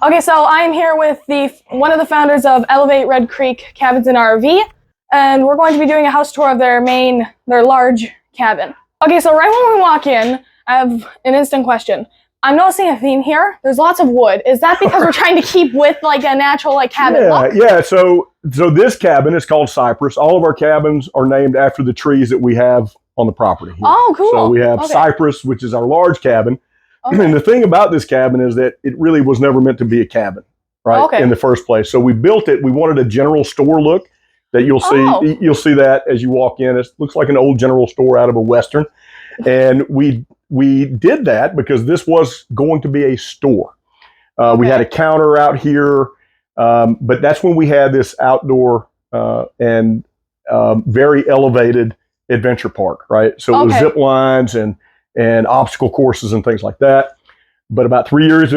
Okay, so I'm here with one of the founders of Elevate Red Creek Cabins and RV, and we're going to be doing a house tour of their large cabin. Okay, so right when we walk in, I have an instant question. I'm noticing a theme here. There's lots of wood. Is that because we're trying to keep with like a natural cabin look? Yeah. So this cabin is called Cypress. All of our cabins are named after the trees that we have on the property here. Oh, cool. So we have Cypress, which is our large cabin. Okay. And the thing about this cabin is that it really was never meant to be a cabin, right? In the first place. So we built it. We wanted a general store look that you'll see. You'll see that as you walk in. It looks like an old general store out of a Western. And we did that because this was going to be a store. We had a counter out here, but that's when we had this outdoor and very elevated adventure park, right? So it was zip lines and obstacle courses and things like that. But about 3 years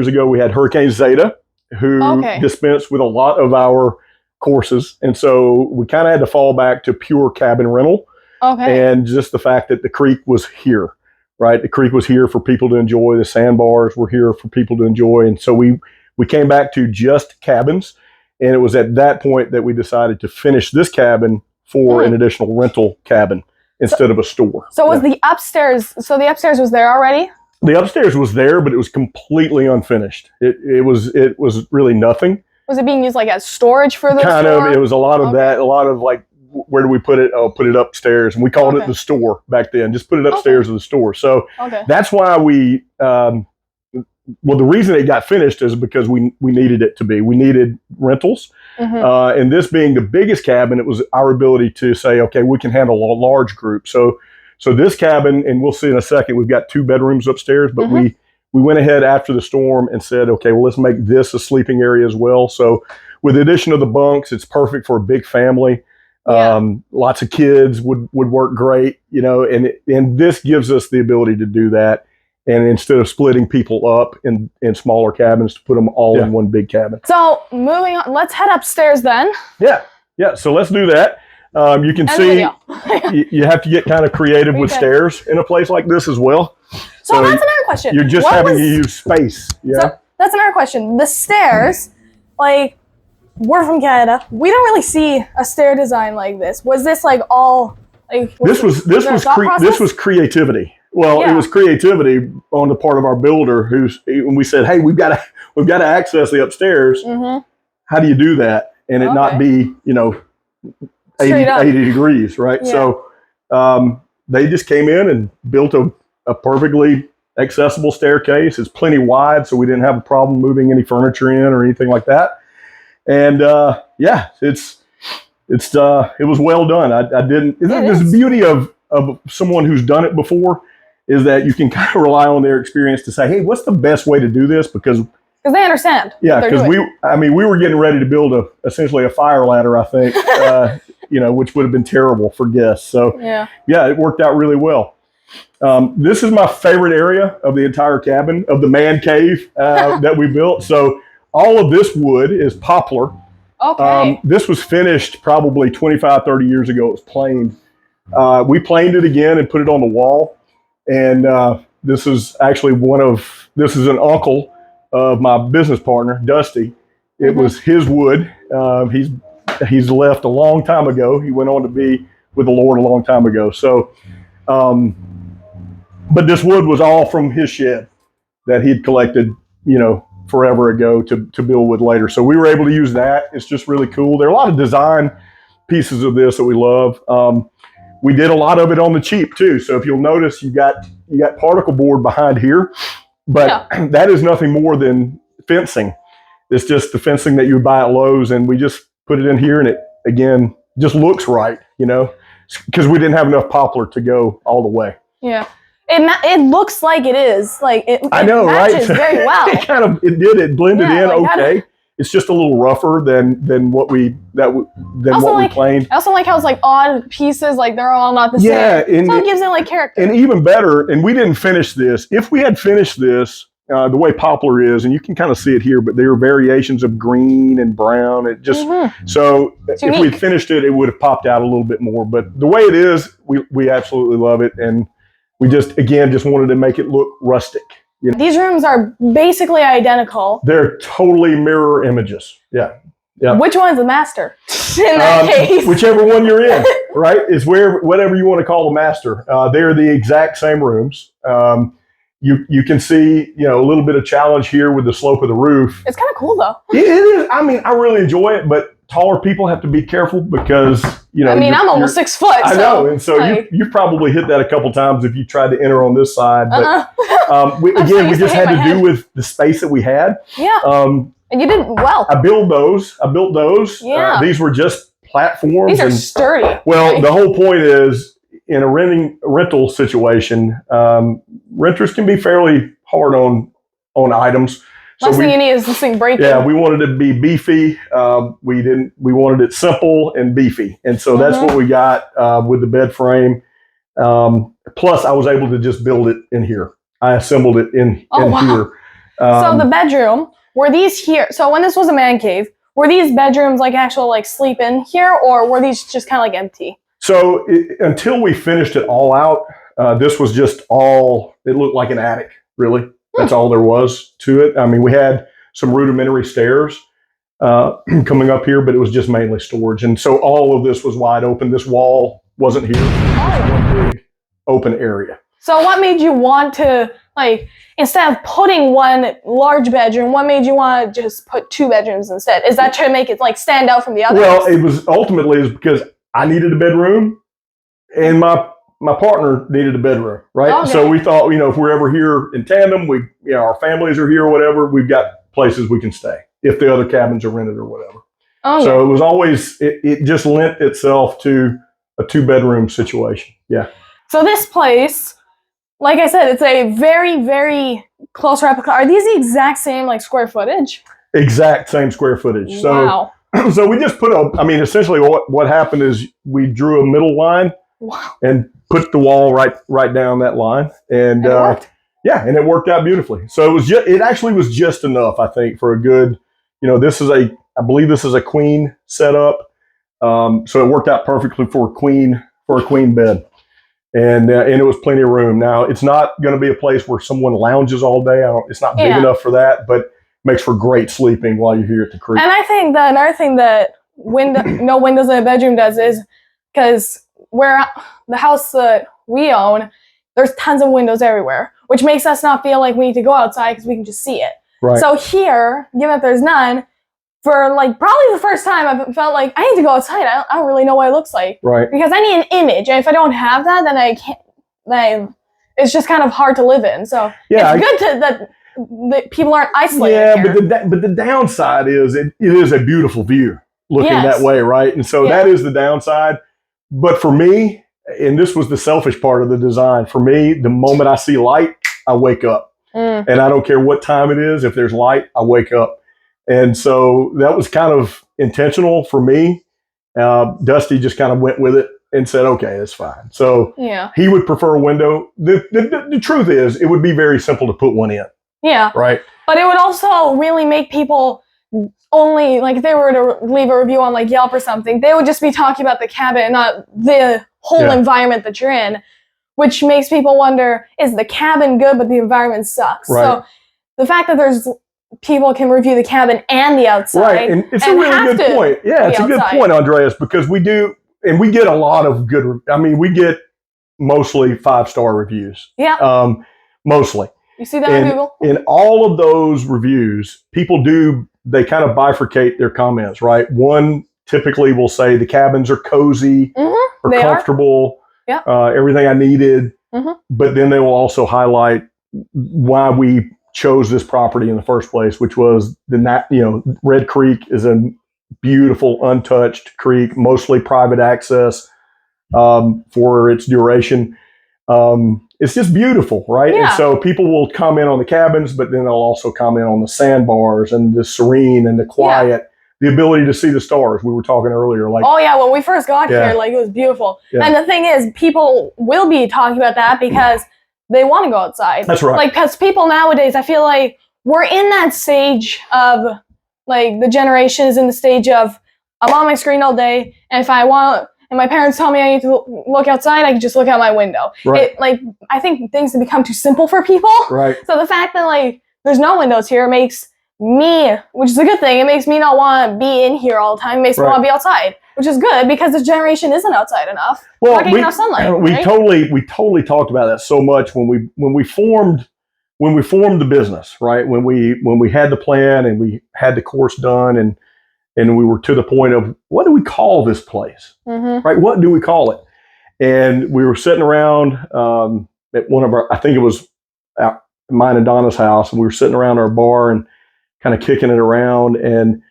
ago, we had Hurricane Zeta, who dispensed with a lot of our courses. And so we kind of had to fall back to pure cabin rental. And just the fact that the creek was here, right? The creek was here for people to enjoy. The sandbars were here for people to enjoy. And so we came back to just cabins. And it was at that point that we decided to finish this cabin for an additional rental cabin instead of a store. So was the upstairs, the upstairs was there already? The upstairs was there, but it was completely unfinished. It was really nothing. Was it being used like as storage for the kind store? of, it was a lot of that, a lot of like, where do we put it? Oh, put it upstairs. And we called it the store back then. Just put it upstairs of the store. So that's why we, the reason it got finished is because we needed it to be. We needed rentals. And this being the biggest cabin, it was our ability to say, okay, we can handle a large group. So this cabin, and we'll see in a second, we've got 2 bedrooms upstairs, but we went ahead after the storm and said, okay, well, let's make this a sleeping area as well. So with the addition of the bunks, it's perfect for a big family. Lots of kids would work great, and this gives us the ability to do that. And instead of splitting people up in smaller cabins, to put them all in one big cabin. So moving on, let's head upstairs then. Yeah. So let's do that. You can see you have to get kind of creative with stairs in a place like this as well. So that's another question. You're just having to use space. Yeah. So that's another question. The stairs, we're from Canada. We don't really see a stair design like this. Was this all like? This was creativity. Well, it was creativity on the part of our builder. When we said, "Hey, we've got to access the upstairs. How do you do that and it not be 80 degrees, right?" So they just came in and built a perfectly accessible staircase. It's plenty wide, so we didn't have a problem moving any furniture in or anything like that. And it was well done. I didn't. The beauty of someone who's done it before is that you can kind of rely on their experience to say, hey, what's the best way to do this? Because they understand. Yeah, because we were getting ready to build essentially a fire ladder, I think, which would have been terrible for guests. So it worked out really well. This is my favorite area of the entire cabin, of the man cave that we built. So all of this wood is poplar. This was finished probably 25, 30 years ago. It was planed. We planed it again and put it on the wall. And this is actually this is an uncle of my business partner, Dusty. It was his wood. He's left a long time ago. He went on to be with the Lord a long time ago. So, but this wood was all from his shed that he'd collected, forever ago to build with later. So we were able to use that. It's just really cool. There are a lot of design pieces of this that we love. We did a lot of it on the cheap too. So if you'll notice, you got particle board behind here, but that is nothing more than fencing. It's just the fencing that you would buy at Lowe's, and we just put it in here, and it again just looks right, because we didn't have enough poplar to go all the way. Yeah. It looks like it is. I know, matches very well. It blended in okay. It's just a little rougher than what we planed. I also like how it's odd pieces, they're all not the same. Yeah, so it gives it character. And even better, and we didn't finish this. If we had finished this, the way poplar is, and you can kind of see it here, but there are variations of green and brown. It just so if we'd finished it, it would have popped out a little bit more. But the way it is, we absolutely love it, and we just wanted to make it look rustic. These rooms are basically identical. They're totally mirror images. Yeah. Yeah. Which one's the master in that case? Whichever one you're in, right? Is whatever you want to call the master. They're the exact same rooms. You can see, a little bit of challenge here with the slope of the roof. It's kind of cool though. It is. I mean, I really enjoy it, but taller people have to be careful because, I'm almost 6 foot. I know. And so you probably hit that a couple times if you tried to enter on this side. But we just had to do with the space that we had. Yeah. And you did well. I built those. Yeah. These were just platforms. These are sturdy. Well, the whole point is, in a rental situation, renters can be fairly hard on items. Last thing you need is this thing breaking. Yeah, we wanted it to be beefy. We wanted it simple and beefy, and so that's what we got with the bed frame. Plus, I was able to just build it in here. I assembled it in here. So the bedroom, were these here? So when this was a man cave, were these bedrooms like actual sleep in here, or were these just kind of empty? So until we finished it all out, this was just it looked like an attic, really. That's all there was to it. I mean, we had some rudimentary stairs coming up here, but it was just mainly storage. And so all of this was wide open. This wall wasn't here. It was one big open area. So what made you want to, instead of putting one large bedroom, what made you want to just put 2 bedrooms instead? Is that to make it stand out from the others? Well, it was ultimately because I needed a bedroom and my partner needed a bedroom, right? Okay. So we thought, if we're ever here in tandem, our families are here or whatever, we've got places we can stay if the other cabins are rented or whatever. Okay. So it was always, it just lent itself to a 2-bedroom situation. Yeah. So this place, like I said, it's a very, very close replica. Are these the exact same square footage? Exact same square footage. Wow. So we just put essentially what happened is we drew a middle line. Wow. And put the wall right down that line, and it worked. And it worked out beautifully. So it actually was just enough, I think, for a good, I believe this is a queen setup, so it worked out perfectly for a queen bed, and it was plenty of room. Now it's not going to be a place where someone lounges all day. It's not big enough for that, but makes for great sleeping while you're here at the creek. And I think that another thing that no windows in a bedroom does is because where the house that we own, there's tons of windows everywhere, which makes us not feel like we need to go outside because we can just see it. Right. So here, given that there's none, for probably the first time I've felt like I need to go outside. I don't really know what it looks like. Right. Because I need an image, and if I don't have that, then I can't. Then it's just kind of hard to live in. So it's good that people aren't isolated. Yeah, here. but the downside is it is a beautiful view looking that way, right? And so that is the downside. But for me, and this was the selfish part of the design, for me, the moment I see light, I wake up. And I don't care what time it is. If there's light, I wake up. And so that was kind of intentional for me. Dusty just kind of went with it and said, okay, that's fine. So he would prefer a window. The truth is, it would be very simple to put one in. Yeah. Right. But it would also really make people only, if they were to leave a review on Yelp or something, they would just be talking about the cabin and not the whole environment that you're in, which makes people wonder, is the cabin good but the environment sucks? Right. So the fact that there's people can review the cabin and the outside. Right, and it's a really good point. Yeah, it's a good point, Andreas, because we do, and we get a lot of good, we get mostly 5-star reviews. Yeah. Mostly. You see that on Google? In all of those reviews, people they kind of bifurcate their comments, right? One typically will say the cabins are cozy or comfortable, everything I needed. But then they will also highlight why we chose this property in the first place, which was Red Creek is a beautiful, untouched creek, mostly private access for its duration. It's just beautiful, right? Yeah. And so people will comment on the cabins, but then they'll also comment on the sandbars and the serene and the quiet, the ability to see the stars. We were talking earlier. When we first got here, it was beautiful. Yeah. And the thing is, people will be talking about that because they want to go outside. That's right. Because people nowadays, I feel like we're in that stage of, the generation is in the stage of, I'm on my screen all day, and if I want and my parents tell me I need to look outside, I can just look out my window. Right. I think things have become too simple for people. Right. So the fact that like there's no windows here makes me, which is a good thing, it makes me not want to be in here all the time. It makes me want to be outside, which is good because this generation isn't outside enough. Well, we're not getting enough sunlight. We totally talked about that so much when we formed the business, right? When we had the plan and we had the course done and we were to the point of what do we call this place, right? What do we call it? And we were sitting around at one of our, I think it was mine and Donna's house, and we were sitting around our bar and kind of kicking it around. And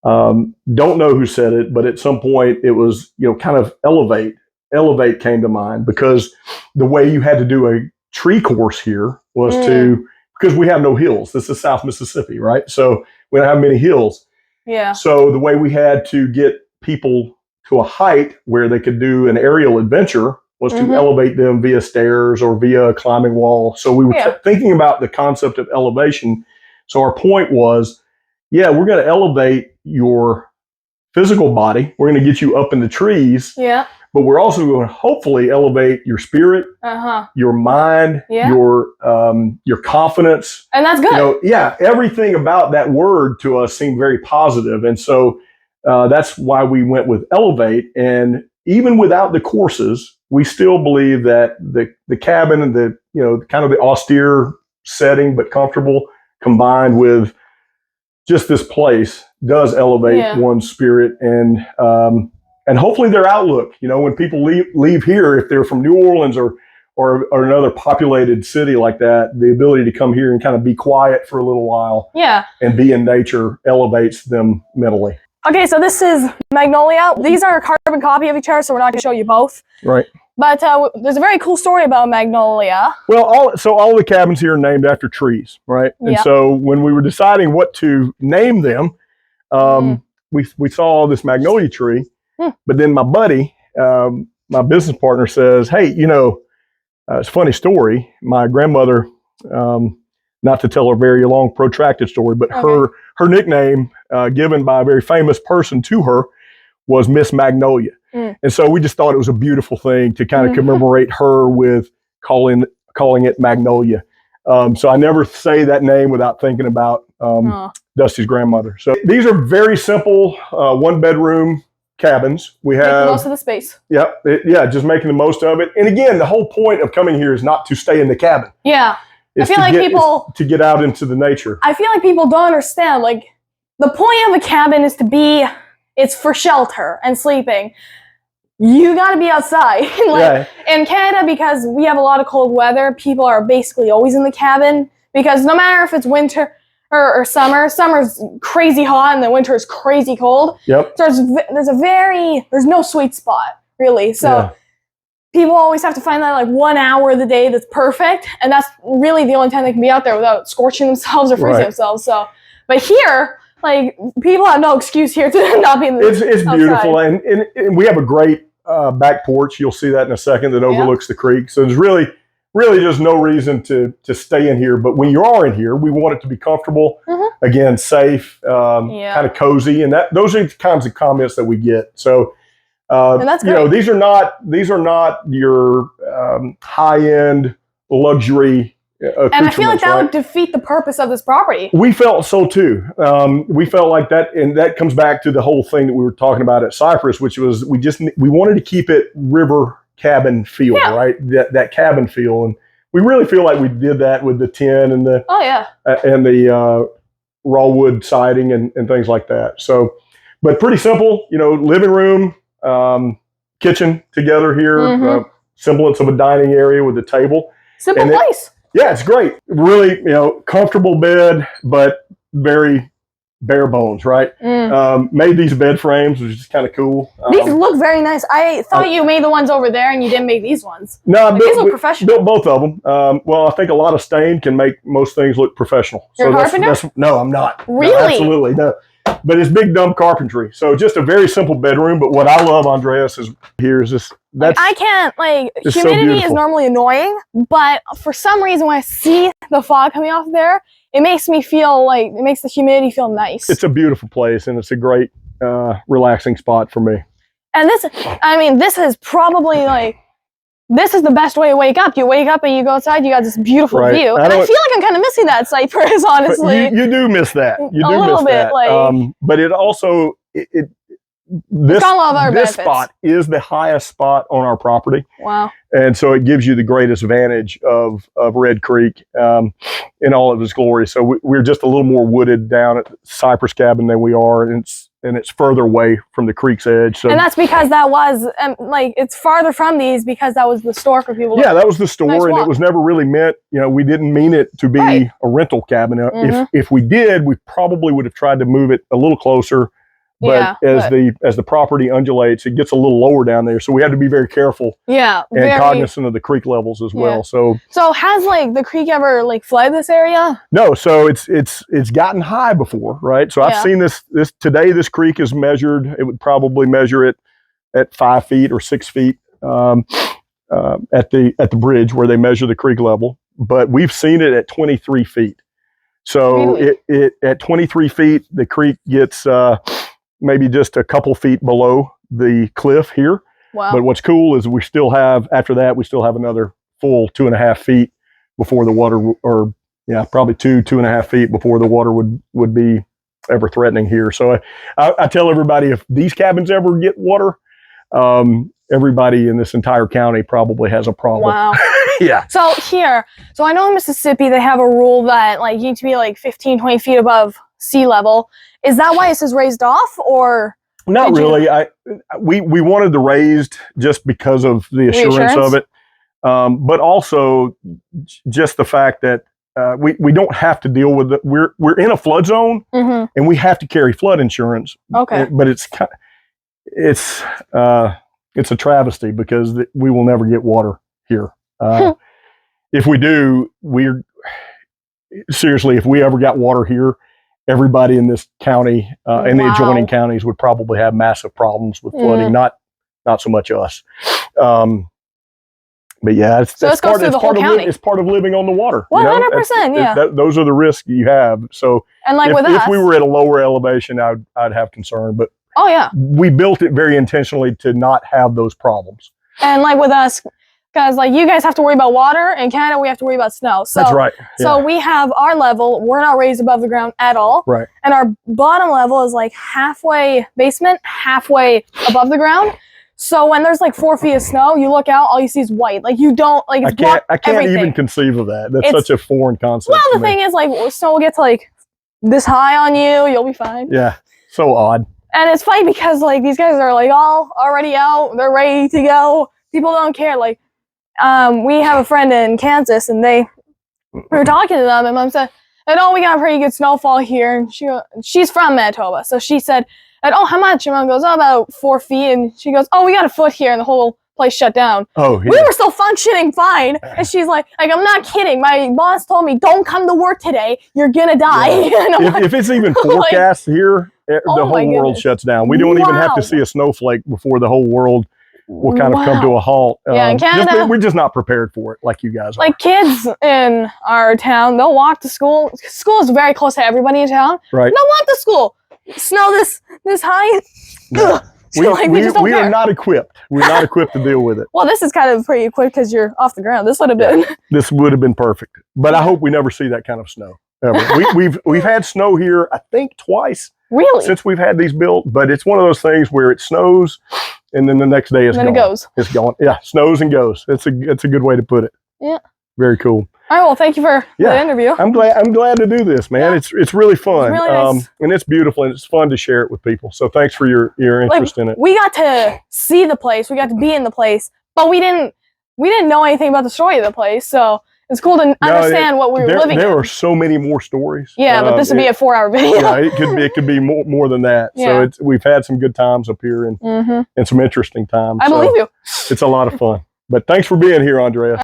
don't know who said it, but at some point it was, kind of elevate came to mind, because the way you had to do a tree course here was because we have no hills. This is South Mississippi, right? So we don't have many hills. Yeah. So the way we had to get people to a height where they could do an aerial adventure was to elevate them via stairs or via a climbing wall. So we were thinking about the concept of elevation. So our point was, we're going to elevate your physical body. We're going to get you up in the trees. Yeah. But we're also going to hopefully elevate your spirit, your mind, your confidence. And that's good. Everything about that word to us seemed very positive. And so that's why we went with elevate. And even without the courses, we still believe that the cabin and the, kind of the austere setting, but comfortable, combined with just this place does elevate one's spirit and hopefully their outlook. When people leave here, if they're from New Orleans or another populated city like that, the ability to come here and kind of be quiet for a little while and be in nature elevates them mentally. Okay, so this is Magnolia. These are a carbon copy of each other, so we're not going to show you both. Right. But there's a very cool story about Magnolia. Well, all the cabins here are named after trees, right? And so when we were deciding what to name them, we saw this magnolia tree. But then my buddy, my business partner, says, "Hey, it's a funny story. My grandmother, not to tell a very long, protracted story, but her nickname given by a very famous person to her was Miss Magnolia." And so we just thought it was a beautiful thing to kind of commemorate her with calling it Magnolia. So I never say that name without thinking about Dusty's grandmother. So these are very simple, one-bedroom cabins. We have making the most of the space. Just making the most of it. And again, the whole point of coming here is not to stay in the cabin. Yeah. I feel like people to get out into the nature. I feel like people don't understand. Like, the point of a cabin is it's for shelter and sleeping. You got to be outside. In Canada, because we have a lot of cold weather, people are basically always in the cabin, because no matter if it's winter or summer's crazy hot and the winter is crazy cold. Yep. So there's no sweet spot, really. So people always have to find that like 1 hour of the day that's perfect, and that's really the only time they can be out there without scorching themselves or freezing themselves. So, but here, like, people have no excuse here to not be in the It's beautiful, and we have a great back porch. You'll see that in a second, that overlooks the creek. So there's really just no reason to stay in here. But when you are in here, we want it to be comfortable, again, safe, kind of cozy, and those are the kinds of comments that we get. So, and that's great. These are not your high-end luxury and I feel like that would defeat the purpose of this property. We felt so too. We felt like that, and that comes back to the whole thing that we were talking about at Cypress, which was we wanted to keep it river cabin feel, right? That cabin feel, and we really feel like we did that with the tin and the and the raw wood siding and things like that. So, but pretty simple, living room, kitchen together here, semblance of a dining area with a table. Simple place. Yeah, it's great. Really, comfortable bed, but very bare bones, right? Made these bed frames, which is kind of cool. These look very nice. I thought you made the ones over there and you didn't make these ones. No, these look professional. Built both of them. Well, I think a lot of stain can make most things look professional. You're a carpenter? No, I'm not. Really? No, absolutely, no. But it's big dumb carpentry. So just a very simple bedroom. But what I love, Andreas, is this. I can't, humidity is normally annoying, but for some reason when I see the fog coming off there, it makes the humidity feel nice. It's a beautiful place, and it's a great relaxing spot for me. And this, I mean, this is probably like, this is the best way to wake up. You wake up and you go outside, you got this beautiful view. And I feel like I'm kind of missing that Cypress, honestly. You do miss that. You do a little miss bit, that. like, but it also, this spot is the highest spot on our property. Wow. And so it gives you the greatest vantage of Red Creek in all of its glory. So we're just a little more wooded down at Cypress Cabin than we are, and it's further away from the creek's edge. So, and that's because that was, like, it's farther from these because that was the store for people. Yeah, that was the store, and it was never really meant, you know, we didn't mean it to be a rental cabin. If we did, we probably would have tried to move it a little closer. But as the property undulates, it gets a little lower down there, so we had to be very careful. Yeah, and cognizant of the creek levels as well. So has like the creek ever like flooded this area? No, so it's gotten high before, right? So I've seen this today. This creek is measured. It would probably measure it at 5 feet or 6 feet at the bridge where they measure the creek level. But we've seen it at 23 feet. So it at 23 feet, the creek gets maybe just a couple feet below the cliff here. Wow. But what's cool is we still have, after that, we still have another full 2.5 feet before the water, or probably 2.5 feet before the water would be ever threatening here. So I tell everybody, if these cabins ever get water, everybody in this entire county probably has a problem. Wow. Yeah. So I know in Mississippi, they have a rule that like you need to be like 15, 20 feet above sea level. Is that why this is raised off, or? Not really. We wanted the raised just because of the assurance of it. But also just the fact that we don't have to deal with it. We're in a flood zone, and we have to carry flood insurance. Okay. But it's a travesty because we will never get water here. If we do, seriously, if we ever got water here, everybody in this county and the adjoining counties would probably have massive problems with flooding. Not so much us. But yeah, it's part of living on the water. 100%. Yeah. Those are the risks you have. So, and like if we were at a lower elevation, I'd have concern. But we built it very intentionally to not have those problems. And like with us, because like you guys have to worry about water, in Canada we have to worry about snow. So, that's right. So we have our level, we're not raised above the ground at all. Right. And our bottom level is like halfway basement, halfway above the ground. So when there's like 4 feet of snow, you look out, all you see is white. Like you don't, like it's I can't even conceive of that. That's such a foreign concept. Well, the thing is like snow will get to like this high on you, you'll be fine. Yeah, so odd. And it's funny because like these guys are like all already out, they're ready to go. People don't care. Like we have a friend in Kansas, and we were talking to them, and Mom said, "Oh, we got a pretty good snowfall here." And she's from Manitoba, so she said, "Oh, how much?" And Mom goes, "Oh, about 4 feet." And she goes, "Oh, we got a foot here," and the whole place shut down. Oh, yeah. We were still functioning fine, and she's like, "I'm not kidding. My boss told me, don't come to work today. You're gonna die." Yeah. If it's even forecast here, the whole world shuts down. We don't even have to see a snowflake before the whole world will kind of come to a halt. Yeah, in Canada, we're just not prepared for it like you guys are. Like kids in our town, they'll walk to school. School is very close to everybody in town. Right. They'll walk to school. Snow this high. Yeah. We are not equipped. We're not equipped to deal with it. Well, this is kind of pretty equipped because you're off the ground. This would have been. This would have been perfect. But I hope we never see that kind of snow ever. We've had snow here, I think, twice. Really? Since we've had these built, but it's one of those things where it snows, and then the next day it's gone. Then it goes. It's gone. Yeah, snows and goes. It's a good way to put it. Yeah. Very cool. All right. Well, thank you for the interview. I'm glad to do this, man. Yeah. It's really fun. It's really nice. And it's beautiful, and it's fun to share it with people. So thanks for your interest in it. We got to see the place. We got to be in the place, but we didn't know anything about the story of the place. So it's cool to understand what we were living in. There are so many more stories. Yeah, but this would be a 4-hour video. Yeah, it could be more than that. Yeah. So we've had some good times up here and some interesting times. I believe you. It's a lot of fun. But thanks for being here, Andrea.